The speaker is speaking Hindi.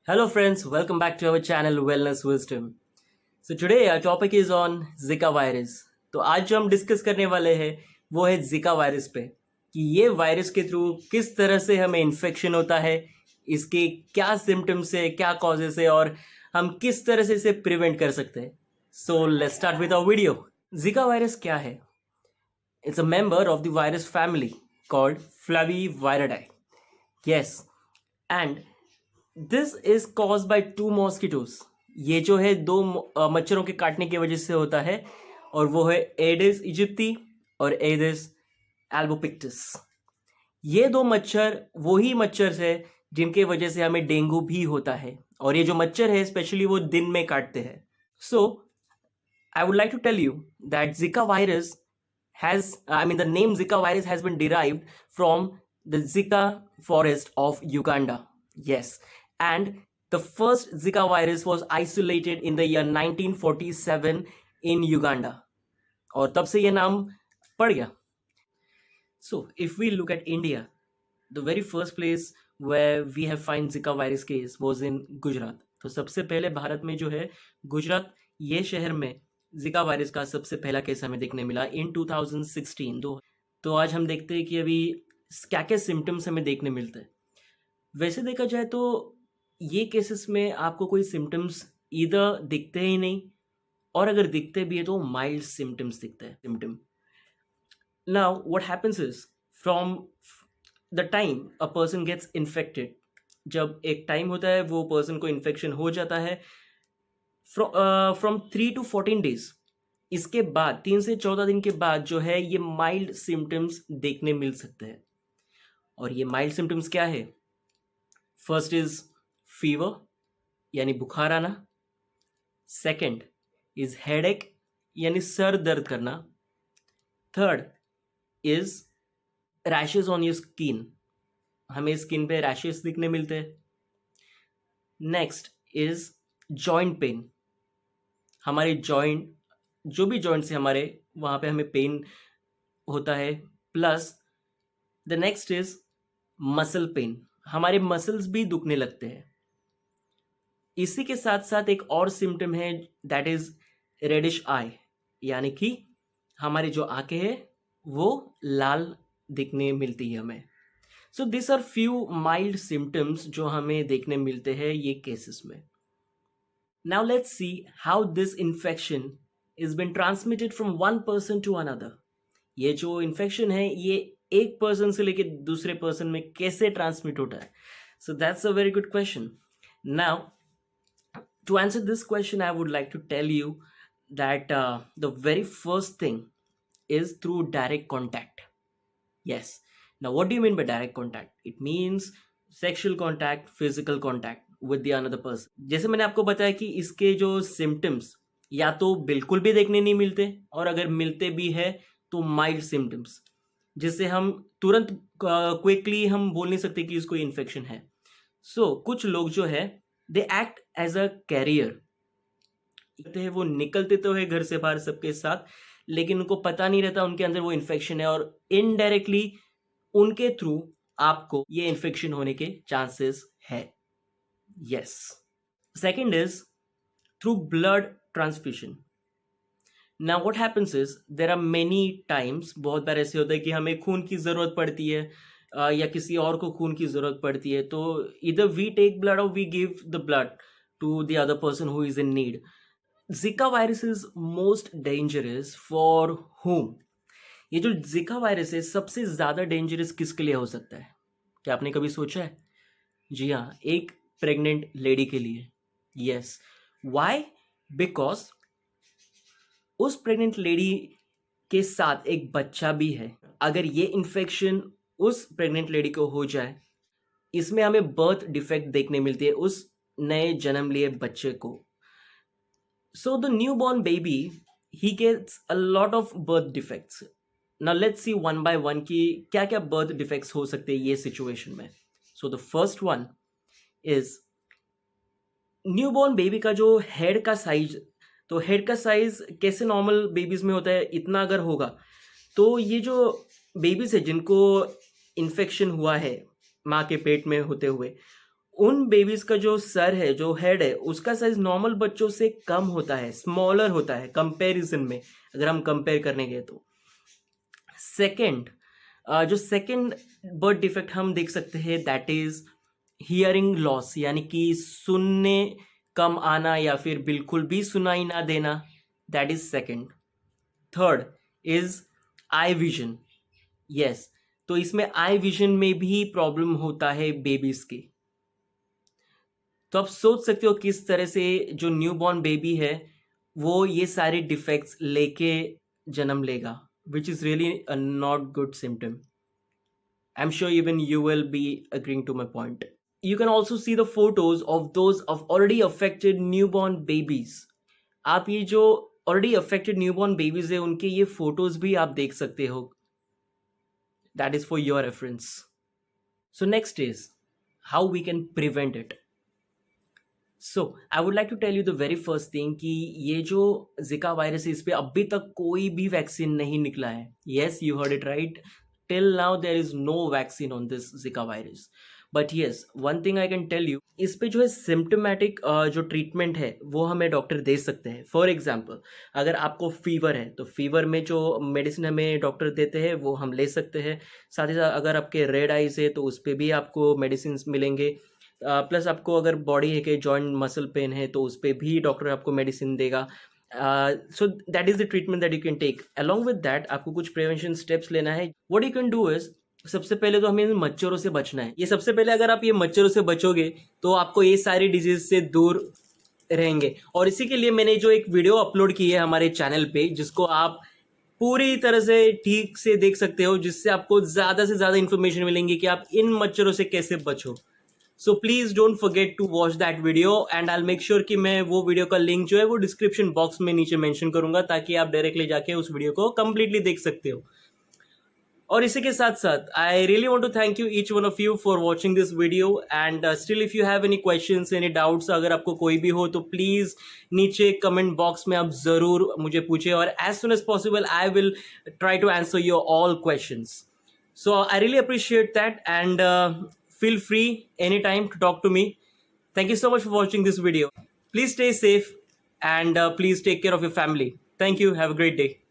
Hello, friends. Welcome back to our channel Wellness Wisdom. So today our topic is on Zika virus. तो आज जो हम डिस्कस करने वाले हैं वो है जिका वायरस पे कि ये वायरस के थ्रू किस तरह से हमें इन्फेक्शन होता है, इसके क्या सिम्टम्स है, क्या कॉजेस है और हम किस तरह से इसे प्रिवेंट कर सकते हैं. So let's start with our video. Zika virus क्या है? It's a member of the virus family called flaviviridae. Yes, and this is cause by two mosquitoes. ये जो है दो मच्छरों के काटने की वजह से होता है और वो है एडिस इजिप्टी और एडिस एल्बोपिक्टस. ये दो मच्छर वही मच्छर है जिनके वजह से हमें डेंगू भी होता है और ये जो मच्छर है स्पेशली वो दिन में काटते हैं. So I would like to tell you that Zika virus the name Zika virus has been derived from the Zika forest of Uganda. Yes, and the first Zika virus was isolated in the year 1947 in Uganda. और तब से ये नाम पड़ गया. So if we look at India, the very first place where we have find Zika virus case was in Gujarat. तो सबसे पहले भारत में जो है गुजरात ये शहर में जिका वायरस का सबसे पहला केस हमें देखने मिला इन 2016. तो आज हम देखते हैं कि अभी क्या क्या सिम्टम्स हमें देखने मिलते हैं. वैसे देखा जाए तो ये केसेस में आपको कोई सिम्टम्स इधर दिखते ही नहीं और अगर दिखते भी है तो माइल्ड सिम्टम्स दिखते हैं. Symptom now what happens is from the time a person gets infected, जब एक टाइम होता है वो पर्सन को इन्फेक्शन हो जाता है फ्रॉम 3 to 14 days. इसके बाद 3 से 14 दिन के बाद जो है ये माइल्ड सिम्टम्स देखने मिल सकते हैं. और ये माइल्ड सिम्टम्स क्या है? फर्स्ट इज फीवर यानी बुखार आना. सेकंड इज हेडेक यानी सर दर्द करना. Third is rashes on your skin, हमें स्किन पे रैशेस दिखने मिलते हैं. नेक्स्ट इज जॉइंट पेन, हमारे जॉइंट जो भी जॉइंट्स है हमारे वहाँ पे हमें पेन होता है. Plus the next is muscle pain, हमारे मसल्स भी दुखने लगते हैं. इसी के साथ साथ एक और सिम्टम है दैट इज रेडिश आई, यानी कि हमारी जो आंखें हैं वो लाल दिखने मिलती है हमें. So this are few mild symptoms जो हमें देखने मिलते हैं ये केसेस में. Now let's see how this infection is been transmitted from one person to another. ये जो इन्फेक्शन है ये एक पर्सन से लेके दूसरे पर्सन में कैसे ट्रांसमिट होता है? So that's a very good question. Now, to answer this question, I would like to tell you that the very first thing is through direct contact. Yes. Now, what do you mean by direct contact? It means sexual contact, physical contact with the another person. जैसे मैंने आपको बताया कि इसके जो सिम्टम्स या तो बिल्कुल भी देखने नहीं मिलते और अगर मिलते भी है तो माइल्ड सिम्टम्स, जिससे हम तुरंत क्विकली हम बोल नहीं सकते कि इसको इन्फेक्शन है. सो कुछ लोग जो है they act as a carrier, वो निकलते तो है घर से बाहर सबके साथ लेकिन उनको पता नहीं रहता उनके अंदर वो इन्फेक्शन है और इनडायरेक्टली उनके थ्रू आपको ये इन्फेक्शन होने के चांसेस है. Yes. Second is through blood transfusion. Now what happens is there are many times, बहुत बार ऐसे होता है कि हमें खून की ज़रूरत पड़ती है या किसी और को खून की ज़रूरत पड़ती है, तो इधर वी टेक ब्लड और we give the blood to the other person who is in need. Zika virus is most dangerous for home. ये जो जिका वायरस है सबसे ज़्यादा डेंजरस किसके लिए हो सकता है? क्या आपने कभी सोचा है? जी हाँ, एक प्रेग्नेंट लेडी के लिए. यस. वाई? बिकॉज उस प्रेग्नेंट लेडी के साथ एक बच्चा भी है. अगर ये इन्फेक्शन उस प्रेग्नेंट लेडी को हो जाए, इसमें हमें बर्थ डिफेक्ट देखने मिलती है उस नए जन्म लिए बच्चे को. So the newborn baby he gets a lot of birth defects. Now let's see one by one कि क्या क्या बर्थ डिफेक्ट्स हो सकते हैं ये सिचुएशन में. So the first one is newborn baby का जो हेड का साइज. तो हेड का साइज कैसे नॉर्मल बेबीज में होता है, इतना अगर होगा तो ये जो बेबीज है जिनको इन्फेक्शन हुआ है माँ के पेट में होते हुए, उन बेबीज का जो सर है, जो हेड है, उसका साइज नॉर्मल बच्चों से कम होता है, स्मॉलर होता है कंपैरिजन में, अगर हम कंपेयर करने गए तो। सेकंड, जो सेकंड बर्थ डिफेक्ट हम देख सकते हैं, दैट इज हियरिंग लॉस, यानी कि सुनने कम आना या फिर बिल्कुल भी सुनाई ना देना, that is second. Third is eye vision. Yes, तो इसमें आई विजन में भी प्रॉब्लम होता है बेबीज की। तो आप सोच सकते हो किस तरह से जो न्यूबॉर्न बेबी है वो ये सारे डिफेक्ट्स लेके जन्म लेगा, which is really not good symptom. I'm sure even you will be agreeing to my point. You can also see the photos of those of already affected newborn babies. आप ये जो already affected newborn babies है उनके ये photos भी आप देख सकते हो. That is for your reference. So next is how we can prevent it. So I would like to tell you the very first thing कि ये जो जिका वायरस है इस पे अभी तक कोई भी वैक्सीन नहीं निकला है. Yes, you heard it right. Till now there is no vaccine on this Zika virus. But yes, one thing I can tell you, इस पे जो है सिम्टोमेटिक जो ट्रीटमेंट है वो हमें डॉक्टर दे सकते हैं. फॉर एग्जाम्पल, अगर आपको फीवर है तो फीवर में जो मेडिसिन हमें डॉक्टर देते हैं वो हम ले सकते हैं. साथ ही साथ अगर आपके रेड आइज है तो उस पर भी आपको मेडिसिन मिलेंगे. प्लस आपको अगर बॉडी है कि जॉइंट मसल पेन है तो उस पर भी डॉक्टर आपको मेडिसिन देगा. So that is the treatment that you can take. Along with that आपको कुछ प्रिवेंशन स्टेप्स लेना है. What you can do is, सबसे पहले तो हमें मच्छरों से बचना है. ये सबसे पहले अगर आप ये मच्छरों से बचोगे तो आपको ये सारी डिजीज से दूर रहेंगे. और इसी के लिए मैंने जो एक वीडियो अपलोड की है हमारे चैनल पे, जिसको आप पूरी तरह से ठीक से देख सकते हो, जिससे आपको ज़्यादा से ज़्यादा इन्फॉर्मेशन मिलेंगी कि आप इन मच्छरों से कैसे बचो. So please don't forget to watch that video and I make sure कि मैं वो वीडियो का लिंक जो है वो डिस्क्रिप्शन बॉक्स में नीचे मेंशन करूंगा, ताकि आप डायरेक्टली जाके उस वीडियो को कंप्लीटली देख सकते हो. और इसी के साथ साथ I really want to thank you each one of you for watching this video. And still if you have any questions, any doubts, अगर आपको कोई भी हो तो प्लीज़ नीचे कमेंट बॉक्स में आप ज़रूर मुझे पूछे, और as soon as possible I will try to answer your all questions. So I really appreciate that, and feel free anytime to talk to me. Thank you so much for watching this video. Please stay safe and please take care of your family. Thank you. Have a great day.